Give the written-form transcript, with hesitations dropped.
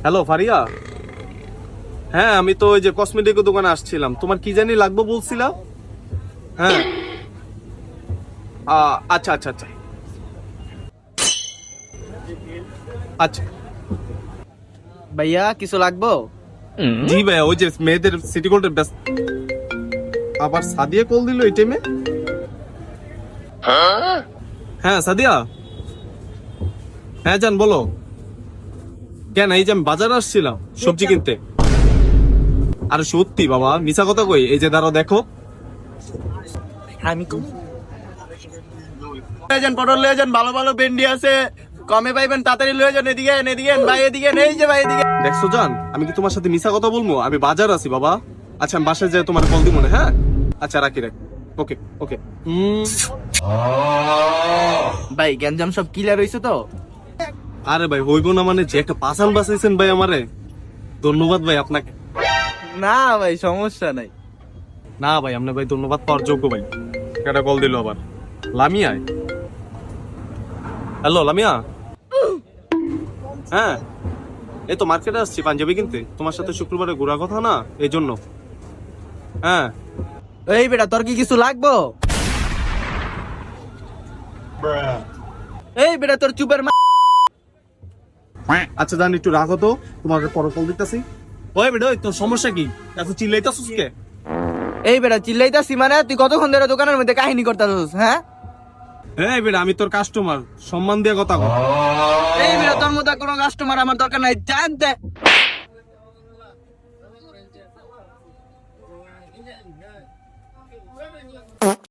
Hello Faria, হ্যাঁ আমি তো ওই যে কসমেটিকের দোকানে আসছিলাম, তোমার কি জানি লাগবে বলছিলা। হ্যাঁ আচ্ছা আচ্ছা আচ্ছা আচ্ছা। ভাইয়া কিছু লাগবো? জি ভাইয়া, ওই যে মেয়েদের সিটি গোল্ডের ব্যস্ত। আবার সাদিয়া কল দিল এই টাইমে। হ্যাঁ সাদিয়া, হ্যাঁ জান বলো। কেন, এই যে আমি বাজারে আসছিলাম সবজি কিনতে। আরে সত্যি বাবা, মিছা কথা কই? এই যে দাঁড়াও দেখো। আমি পটল লয়ে যান, ভালো ভালো ভেন্ডি আছে, কমে পাইবেন, তাড়াতাড়ি লয়ে যান। এদিকে এদিকে ভাই, এদিকে এই যে ভাই এদিকে। দেখছো জান, আমি কি তোমার সাথে মিছা কথা বলবো? আমি বাজার আছি বাবা। আচ্ছা আমি বাসায় যাই, তোমার কল দিব না। হ্যাঁ আচ্ছা রাখি রাখি। ওকে ওকে। ভাই গ্যাঞ্জাম সব ক্লিয়ার হইছে তো? আরে ভাই হইব না মানে, যে একটা পাসান বাঁচাইছেন ভাই আমারে, ধন্যবাদ ভাই আপনাকে। না ভাই সমস্যা নাই। না ভাই, আপনি ভাই ধন্যবাদ পাওয়ার যোগ্য ভাই। কেটা কল দিল আবার? লামিয়া? হ্যালো লামিয়া। হ্যাঁ এই তো মার্কেটে আসছি পাঞ্জাবি কিনতে, তোমার সাথে শুক্রবারে ঘোরার কথা না, এই জন্য। হ্যাঁ এই বেটা, তোর কি কিছু লাগবো? এই বেটা, তোর চুপের আচ্ছা জান, একটু রাখো তো, তোমাকে পরে কল দিতেছি। ওই বেটা, ওই তোর সমস্যা কি? এত চিল্লাইতাছিস কে? এই বেটা চিল্লাইতাছি মানে? তুই কতক্ষণ ধরে দোকানের মধ্যে কাহিনী করতাছিস? হ্যাঁ এই বেটা, আমি তোর কাস্টমার, সম্মান দিয়ে কথা কর। এই বেটা, তোর মধ্যে কোনো কাস্টমার আমার দরকার নাই, জানতে।